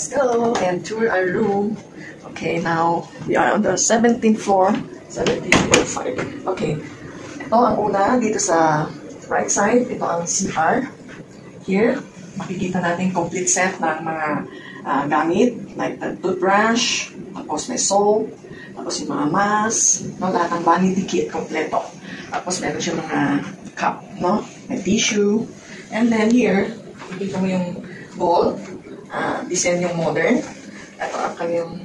Let's go and tour our room. Okay, now we are on the 17th floor. 1705. Okay. Ito ang una dito sa right side. Ito ang CR. Here, makikita natin complete set ng mga gamit. Like the toothbrush, tapos may soap, tapos yung mga mask, no? Lahat ng vanity kit kompleto. Tapos meron siya mga cup, no? May tissue. And then here, makikita mo yung bowl. Design yung modern. Ito ang kanyang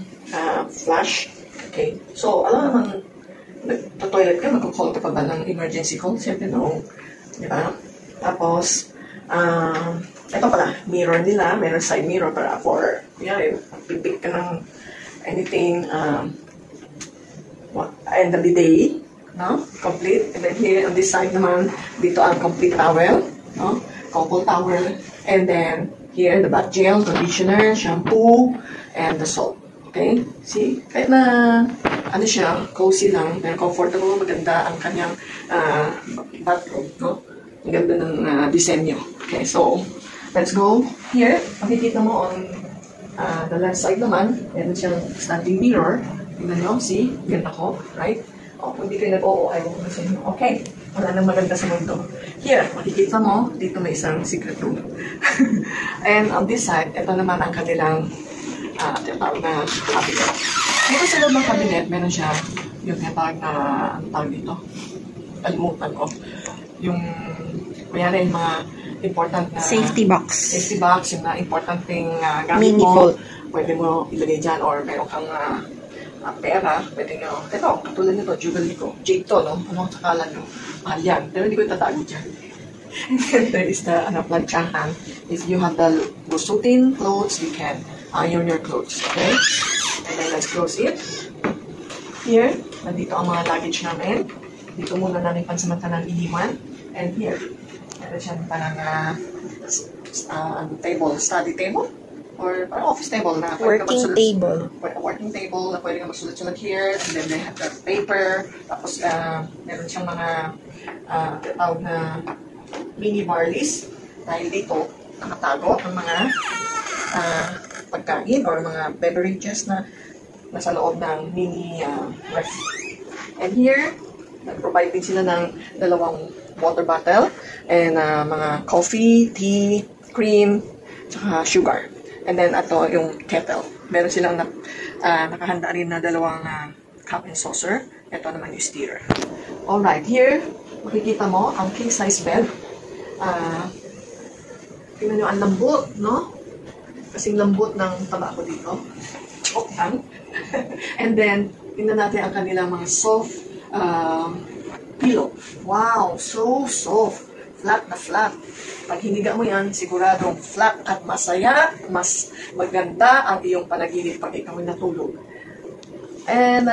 flash. Okay. So, alam naman, nagpa-toilet ka, magkukall ka pa ba ng emergency call? Siyempre, no. Diba? Tapos, ito pala, mirror nila. Meron side mirror para for, pipik ka ng anything, end of the day. No? Complete. And then here, on this side naman, dito ang complete towel. No? Couple towel. And then, here, the bath gel, conditioner, shampoo, and the soap. Okay? See? Kahit na, ano siya, cozy lang, pero comfortable, maganda ang kanyang bathroom, no? Ang ganda ng disenyo. Okay, so, let's go. Here, makikita mo on the left side naman, meron siyang standing mirror. Tingnan nyo, see? Ganda ko, right? O, kung hindi kayo nag-oo, ayaw ko sa inyo. Okay, wala nang maganda sa mundo. Here, makikita mo, dito may isang secret room. And on this side, ito naman ang kanilang tinatawag na cabinet. Dito sa loob ng cabinet, meron siya yung tinatawag na, ano tawag dito? Kalimutan ko. Yung, mayroon yung mga important na safety box. Safety box, yung na importanteng gamit mini mo. fold. Pwede mo ilagay dyan or meron kang pera, pwede nyo. Ito, katulad nito, Jubilee ko. Jade to, no? Ano ang sakalan nyo? Mahal yan. Pero hindi ko itatago dyan. And then there is the planchahan. If you have the lusutin clothes, you can iron your clothes. Okay? And then let's close it. Here, nandito ang mga luggage namin. Dito muna namin pansamantalang iniwan. And here, meron siyang parang table, study table. Or parang office table na working table. Working table na pwede nga magsulat-sulat here. And then they have the paper. Tapos meron siyang mga tawag na mini bar list. Dahil dito, nakatago ang mga pagkain or mga beverages na nasa loob ng mini ref. And here, nag-provide din sila ng dalawang water bottle and mga coffee, tea, cream, tsaka sugar. And then, ito yung kettle. Meron silang nakahanda rin na dalawang cup and saucer. Ito naman yung stirrer. Alright, here, makikita mo ang king-size bed. Tingnan nyo, ang lambot, no? Kasing lambot ng taba ko dito. Chok lang. And then, tingnan natin ang kanilang mga soft pillow. Wow, so soft. Flat na flat. Pag hiniga mo yan, siguradong flat at masaya, mas maganda ang iyong panaginip pag ikaw ay natulog. And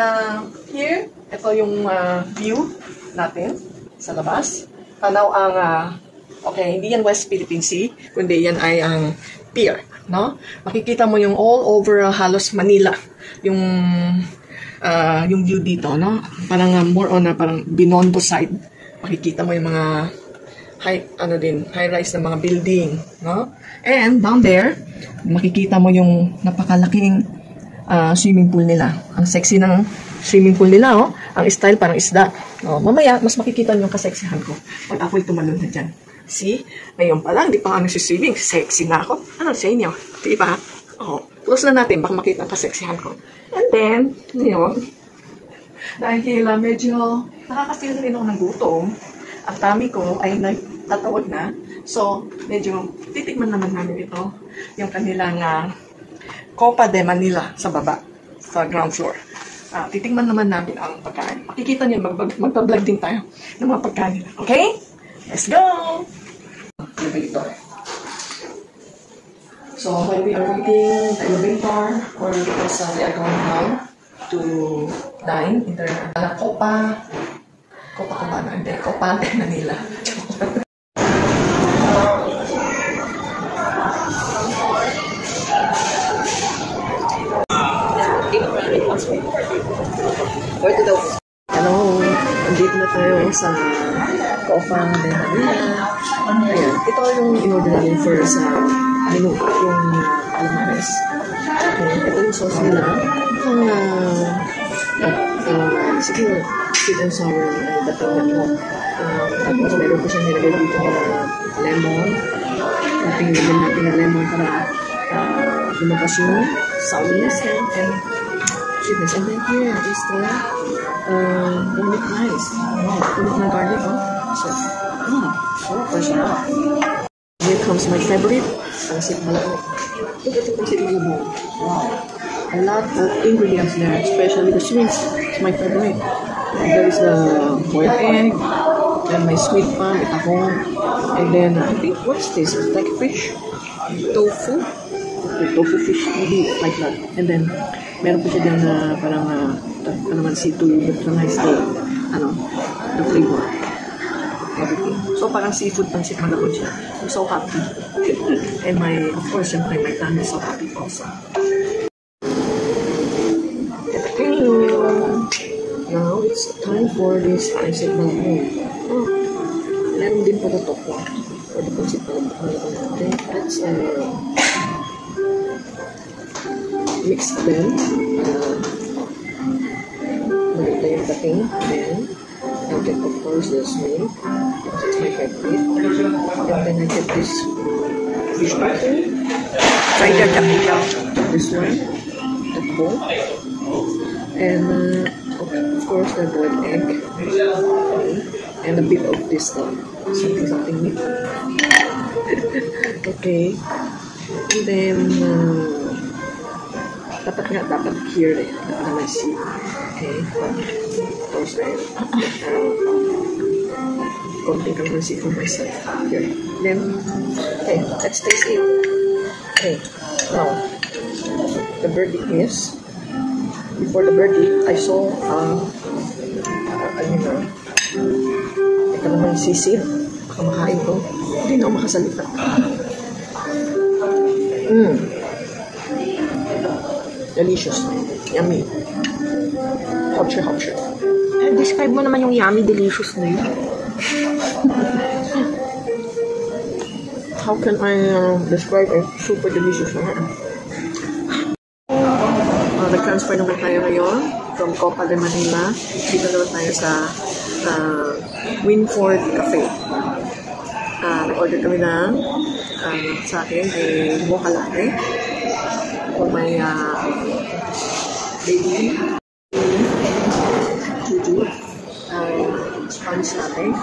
here, ito yung view natin sa labas. Tanaw ang, okay, hindi yan West Philippine Sea, kundi yan ay ang pier, no? Makikita mo yung all over halos Manila, yung view dito, no? Parang more on parang Binondo side. Makikita mo yung mga high-rise na mga building, no? And down there, makikita mo yung napakalaking swimming pool nila. Ang sexy ng swimming pool nila, oh. Ang style parang isda. Oh, mamaya, mas makikita niyo yung kaseksihan ko pag ako'y tumalon na dyan. See? Ngayon pa lang, di pa kami swimming. Sexy na ako. Ano sa inyo? Di ba? Oh, close na natin, baka makita ang kaseksihan ko. And then, ngayon, dahil medyo nakaka-feel rin ako ng gutom, ang tummy ko ay nagtatawag na. So, medyo titikman naman namin ito. Yung kanilang Copa de Manila sa baba, sa ground floor. Titikman naman namin ang pagkain. Makikita niyo, magpa-vlog din tayo ng mga pagkain nila. Okay? Let's go! Elevator. So, when we are waiting the elevator, or because we are going down to dine in the Copa Cabana, hindi, Copa de Manila. Hello, nandito na tayo sa Copa de Manila. Ayan. ito yung in-order namin for sa menu, yung calamares. Okay, ito yung sauce nila. Siguro, sweet and sour dating na po. Tapos meron po siyang nilagay dito na lemon. Tingnan natin na lemon para lumabas yung sourness and sweetness. And then here is the garlic rice. Wow, pulit na garlic, oh. So, sarap. Here comes my favorite, pancit malabong. Look at the pancit malabong. Wow. A lot of ingredients there, especially the shrimps. It's my favorite. There is the boiled egg, then my sweet pan, itahong, and then I think, what's this? Like fish? Tofu? Okay, tofu fish, maybe like that. And then, meron po siya dyan na parang, seafood, but nice the flavor. Everything. So, parang seafood pancit malabong siya. I'm so happy. And of course, syempre, my family is so happy also. Now, it's time for this pancit malabong. Oh, meron din po ito po. For the pancit malabong natin. Let's mix them. Maganda yung dating. Then, I'll get, of course, the shrimp. That's my favorite. And then I get this fish butter. This one. The bowl. And of course the boiled egg, and a bit of this something meat. Okay, and then dapat here dapat see. Okay, those are konting kalamansi for myself here. Then okay, let's taste it. Okay, now the verdict is. Before the birthday, I saw, ito naman sisid. Kamakain ko. Hindi na ako makasalita. Delicious. Yummy. Hot-shire. Describe mo naman yung yummy, delicious na yun. How can I describe it? Super delicious na. Nag-transfer naman tayo ngayon from Copa de Manila. Dito naman tayo sa Winford Cafe. Nag-order kami ng sa akin ay mocha latte for my baby Juju sponge latte.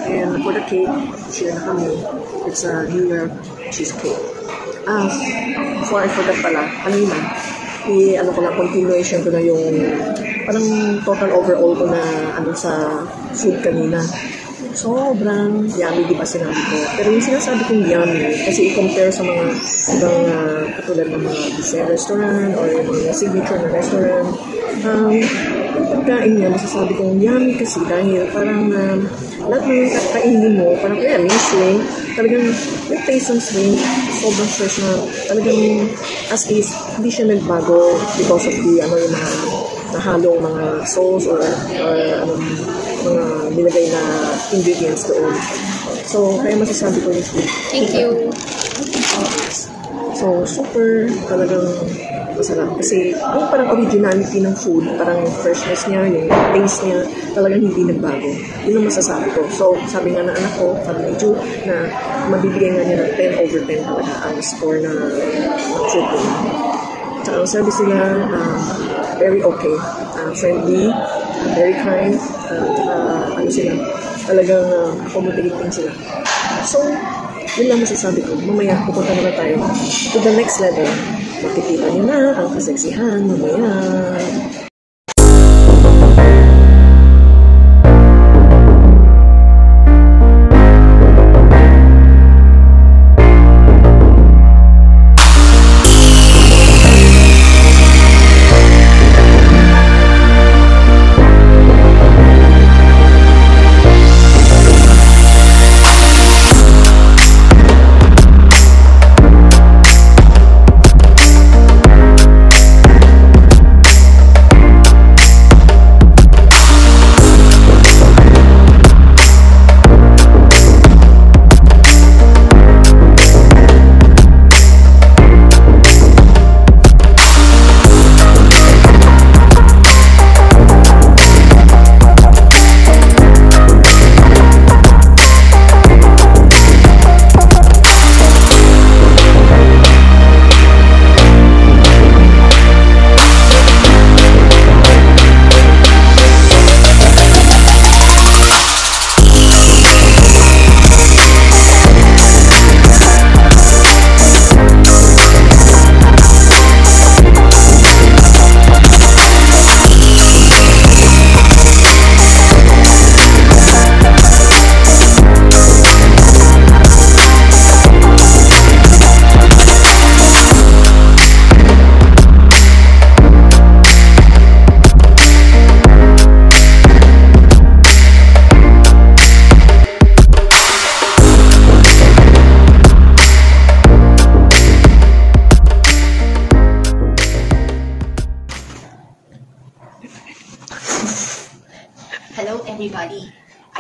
And for the cake, share na kami. It's a New York cheesecake. Before I forgot pala, continuation ko na yung parang total overall ko na sa food kanina. Sobrang yummy, di ba sinabi ko? Pero yung sinasabi kong yummy, kasi i-compare sa mga ibang katulad ng mga dessert restaurant or yung mga signature na restaurant, pagkain niya, masasabi kong yummy kasi dahil parang lahat ng kakainin mo, parang Sling, talagang yung taste ng Sling, sobrang fresh na, talagang as is, hindi siya nagbago because of the, yung mga nahalong mga sauce or mga nilagay na ingredients doon. So, kaya masasabi ko yung food. Thank you. So, super talagang masarap. Kasi yung parang originality ng food, parang freshness niya, yung taste niya, talagang hindi nagbago. Yun ang masasabi ko. So, sabi nga ng anak ko, sabi ni Ju, na mabibigay nga niya ng 10 over 10 talaga ang score na food. Tsaka ang service nila, very okay. Friendly, very kind, sila, talagang accommodating sila. So, yun lang masasabi ko. Mamaya, pupunta naman tayo to the next level. Makikita nyo na ang kaseksihan mamaya.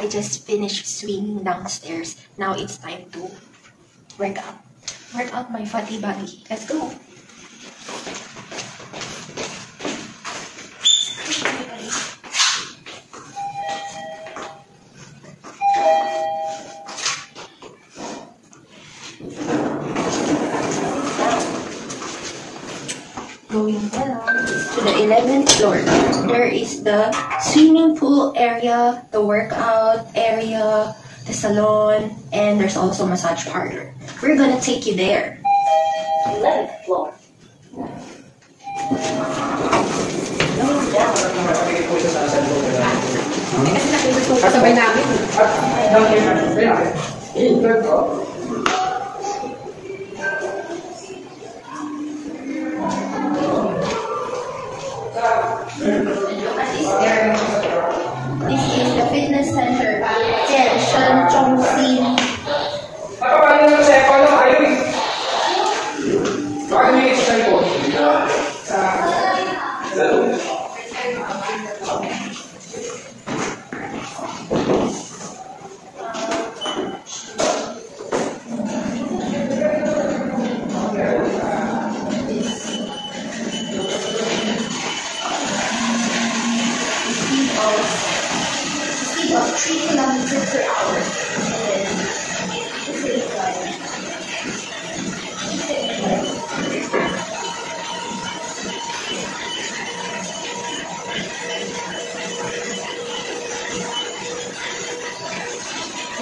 I just finished swimming downstairs. Now it's time to work out. Work out my fatty body. Let's go. Going down to the 11th floor. There is the swimming pool area, the workout area, the salon, and there's also massage parlor. We're gonna take you there. 11th floor. Kasabay namin. This is the fitness center. Shen Chongxin. Speed of 3 kilometers per hour.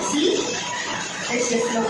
See? There's just no.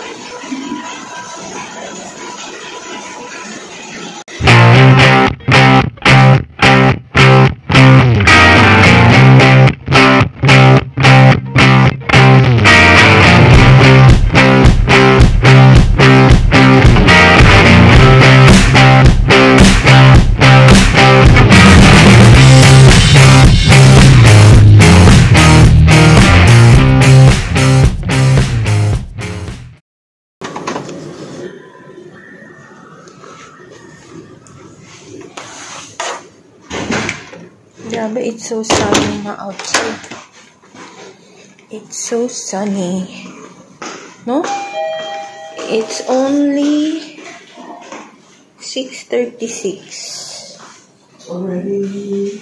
Yeah, but it's so sunny na outside. It's so sunny. No? It's only 6:36. Already.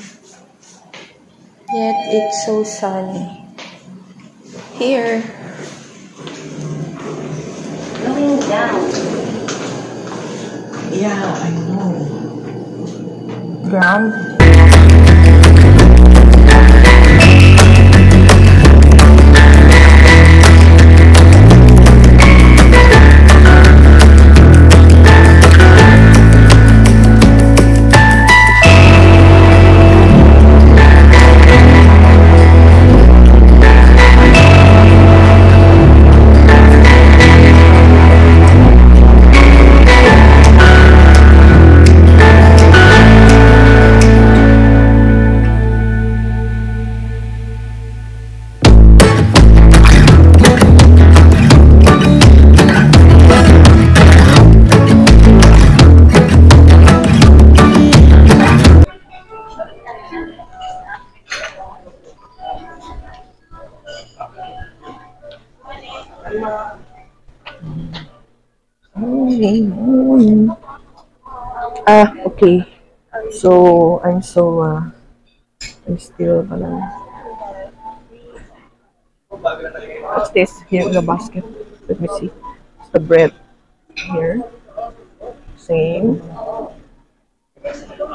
Yet it's so sunny. Here. Going down. Yeah, I know. Ground. Okay. So, I'm still, what's this here in the basket? Let me see. It's the bread here. Same.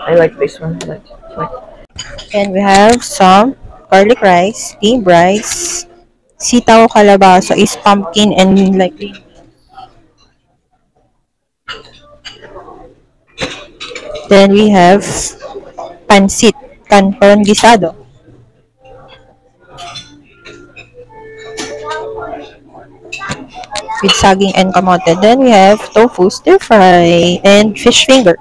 I like this one. And we have some garlic rice, steamed rice, sitaw calabaza is pumpkin and like then we have pancit, canton guisado. With saging and kamote. Then we have tofu stir fry and fish finger.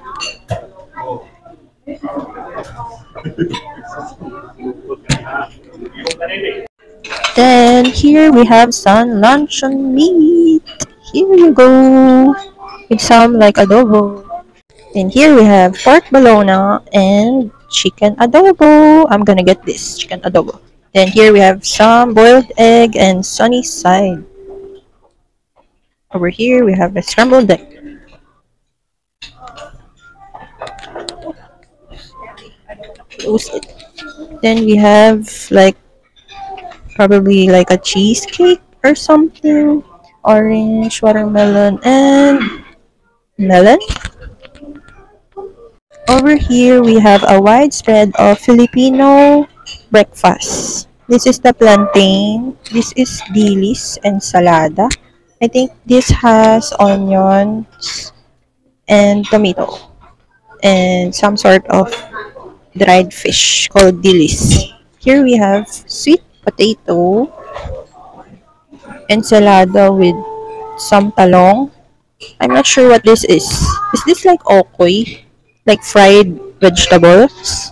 Then here we have some luncheon meat. Here you go. With some like adobo. And here we have pork bologna and chicken adobo. I'm gonna get this chicken adobo. Then here we have some boiled egg and sunny side. Over here we have a scrambled egg. Close it. Then we have like probably like a cheesecake or something. Orange, watermelon, and melon. Over here we have a widespread of Filipino breakfast. This is the plantain. This is dilis and salada. I think this has onions and tomato and some sort of dried fish called dilis. Here we have sweet potato, ensalada with some talong. I'm not sure what this is. Is this like okoy? Like fried vegetables?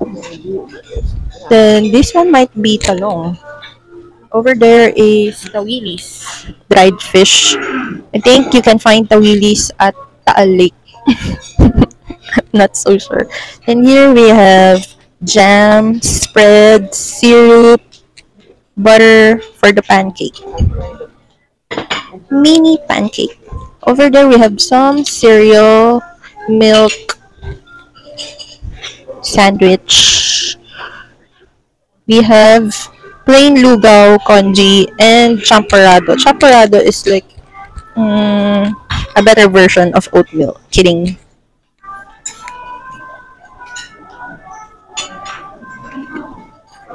Then this one might be talong. Over there is tawilis, dried fish. I think you can find tawilis at Taal Lake. Not so sure. And here we have jam, spread, syrup, butter for the pancake. Mini pancake. Over there we have some cereal, milk, sandwich. We have plain lugaw, congee, and champorado. Champorado is like a better version of oatmeal. Kidding.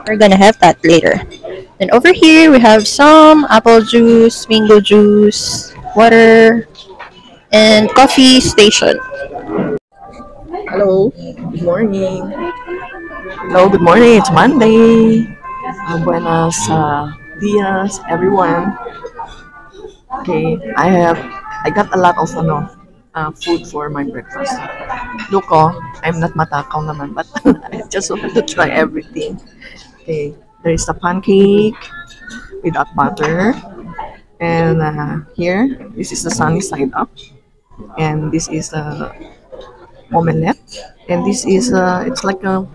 We're gonna have that later. Then over here we have some apple juice, mango juice, water, and coffee station. Hello, good morning. Hello, good morning. It's Monday. Buenos dias, everyone. Okay, I got a lot of food for my breakfast. Look, I'm not matakaw naman, but I just wanted to try everything. Okay, there is a pancake without butter, and here this is the sunny side up, and this is the omelette, and this is it's like a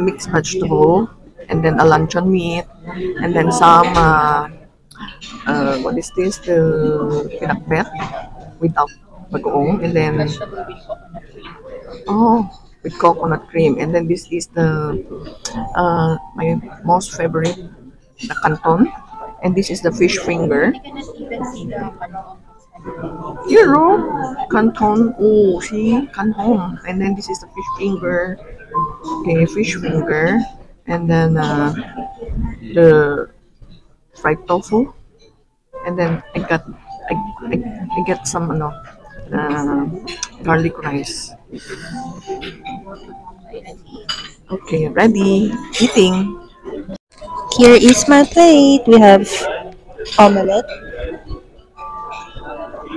mixed vegetable, and then a luncheon meat, and then some what is this, the pinakbet without bagoong, and then with coconut cream, and then this is the my most favorite, the canton, and this is the fish finger. Here, canton. Oh, see, canton. And then this is the fish finger. Okay, fish finger. And then the fried tofu. And then I get some garlic rice. Okay, ready. Eating. Here is my plate. We have omelette.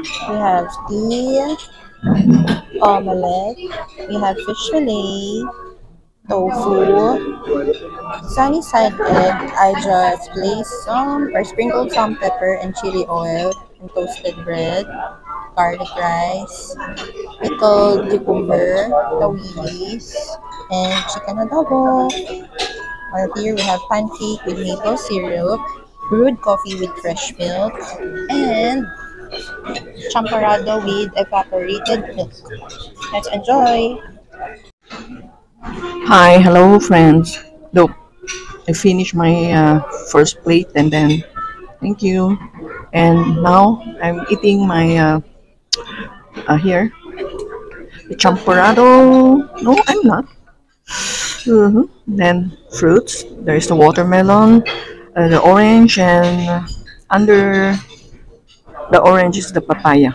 We have tea, omelette. We have fish fillet, tofu, sunny side egg. I just placed some or sprinkled some pepper and chili oil and toasted bread, garlic rice, pickled cucumber, tawilis, and chicken adobo. While here we have pancake with maple syrup, brewed coffee with fresh milk, and champorado with evaporated milk. Let's enjoy! Hi, hello friends. Look, I finished my first plate, and then thank you. And now I'm eating my here the champorado. No, I'm not. Then fruits. There's the watermelon, the orange, and under the orange is the papaya.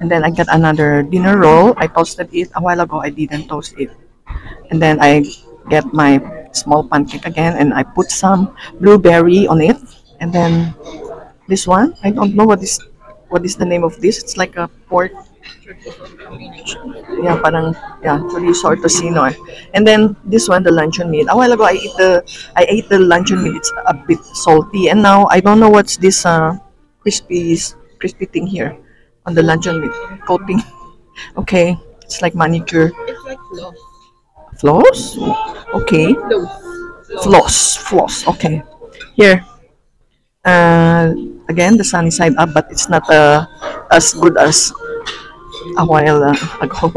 And then I got another dinner roll. I toasted it a while ago. I didn't toast it. And then I get my small pancake again, and I put some blueberry on it. And then this one, I don't know what is the name of this. It's like a pork. Yeah, parang chorizo or tocino. And then this one, the luncheon meat. A while ago, I ate the luncheon meat. It's a bit salty, and now I don't know what's this crispy thing here on the luncheon meat coating. Okay, it's like manicure. It's like floss. Floss? Okay. Floss. Okay. Here. Again, the sunny side up, but it's not as good as a while ago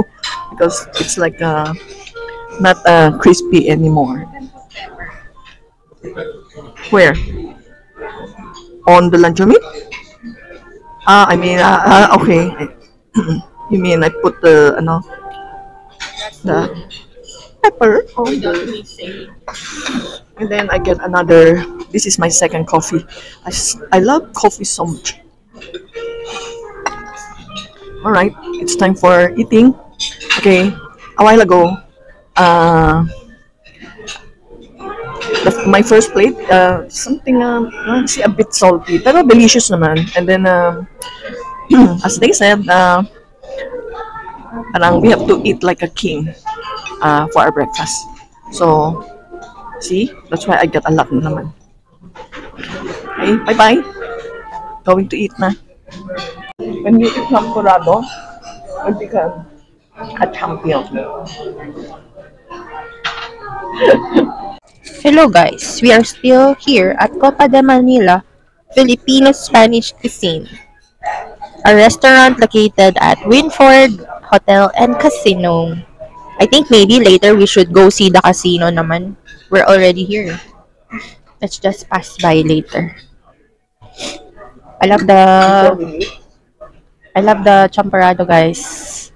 because it's like not crispy anymore. Where? On the luncheon meat? I mean, okay. You mean I put the pepper on and then I get another. This is my second coffee. I love coffee so much. All right, it's time for eating. Okay, a while ago, uh, my first plate, something a bit salty, pero delicious naman. And then, as they said, parang we have to eat like a king for our breakfast. So, see, that's why I get a lot na naman. Okay, bye-bye. Going to eat na. When you eat champurrado, you become a champion. Hello guys, we are still here at Copa de Manila, Filipino-Spanish Cuisine, a restaurant located at Winford Hotel and Casino. I think maybe later we should go see the casino naman. We're already here. Let's just pass by later. I love the champurrado, guys.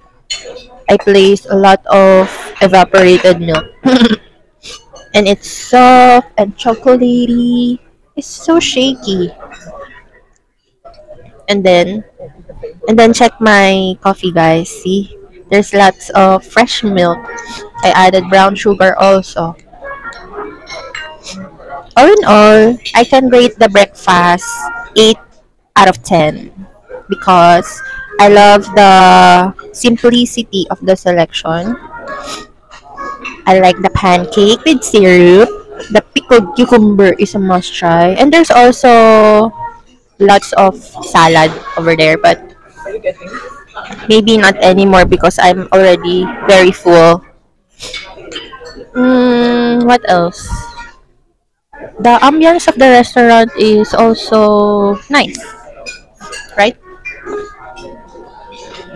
I place a lot of evaporated milk. And it's soft and chocolatey. It's so shaky. And then check my coffee, guys. See? There's lots of fresh milk. I added brown sugar also. All in all, I can rate the breakfast 8 out of 10 because I love the simplicity of the selection. I like the pancake with syrup. The pickled cucumber is a must try. And there's also lots of salad over there, but maybe not anymore because I'm already very full. What else? The ambience of the restaurant is also nice, right?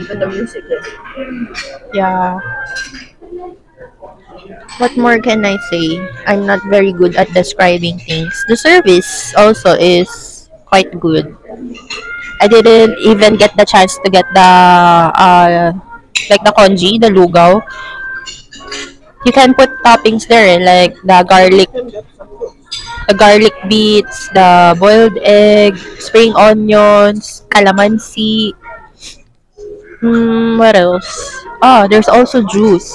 Even the music. Yeah. What more can I say? I'm not very good at describing things. The service also is quite good. I didn't even get the chance to get the like the congee, the lugaw. You can put toppings there, like the garlic beets, the boiled egg, spring onions, calamansi. What else? Oh, there's also juice,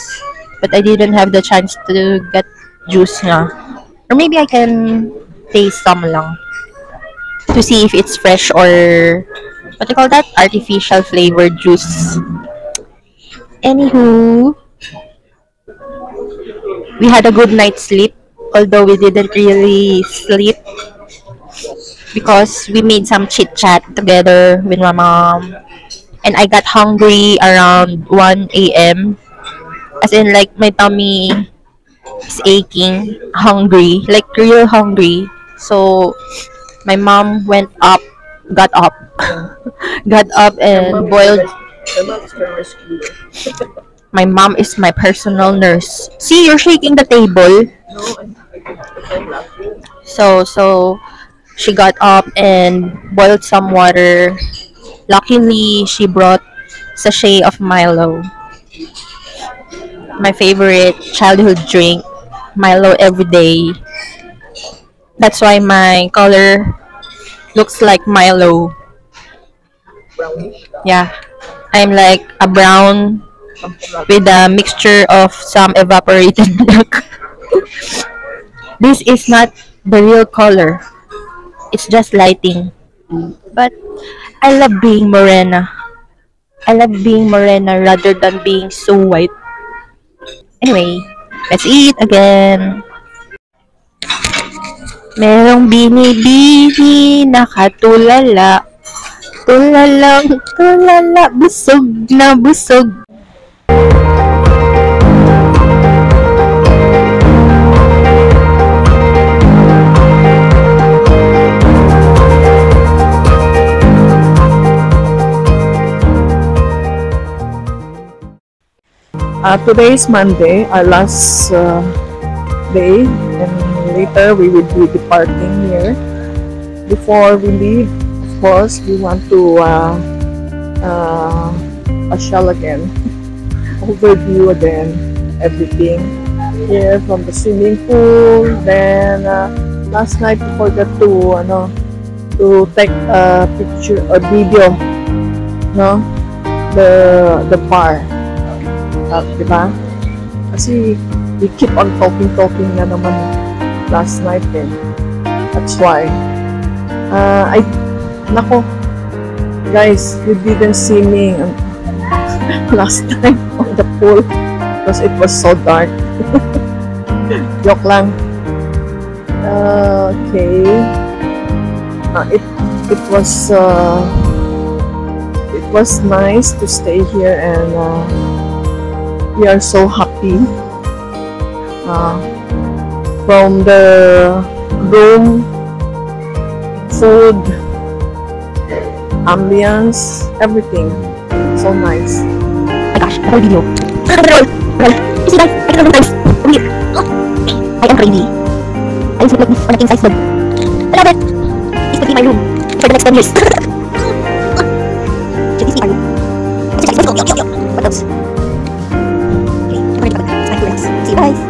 but I didn't have the chance to get juice nga. Or maybe I can taste some lang to see if it's fresh or what do you call that? Artificial flavored juice. Anywho, we had a good night's sleep, although we didn't really sleep because we made some chit chat together with my mom. And I got hungry around 1 a.m. As in, like, my tummy is aching, hungry, like real hungry. So, my mom got up, got up and boiled. My mom is my personal nurse. See, you're shaking the table. So she got up and boiled some water. Luckily, she brought sachet of Milo. My favorite childhood drink, Milo every day. That's why my color looks like Milo. Yeah, I'm like a brown with a mixture of some evaporated milk. This is not the real color. It's just lighting. But I love being morena. I love being morena rather than being so white. Anyway, let's eat again. Merong binibini nakatulala. Tulalang tulala, busog na busog. Today is Monday, our last day, and later we will be departing here. Before we leave, of course, we want to pasyal again, overview again everything here from the swimming pool. Then last night we forgot to take a picture or video, no, the bar. Diba? Kasi we keep on talking na naman last night eh. That's why. Nako, guys, you didn't see me last time on the pool because it was so dark. Joke lang. Okay. It was nice to stay here, and we are so happy from the room, food, ambience, everything. So nice. Oh my gosh, another video. You see guys, I can times. Weird. I am crazy. I will sleep like this on a king size bed. I love it. This could be my room for the next 10 years. Should this be our room? What else? Okay, I'm going to go. It's time to relax. See you guys.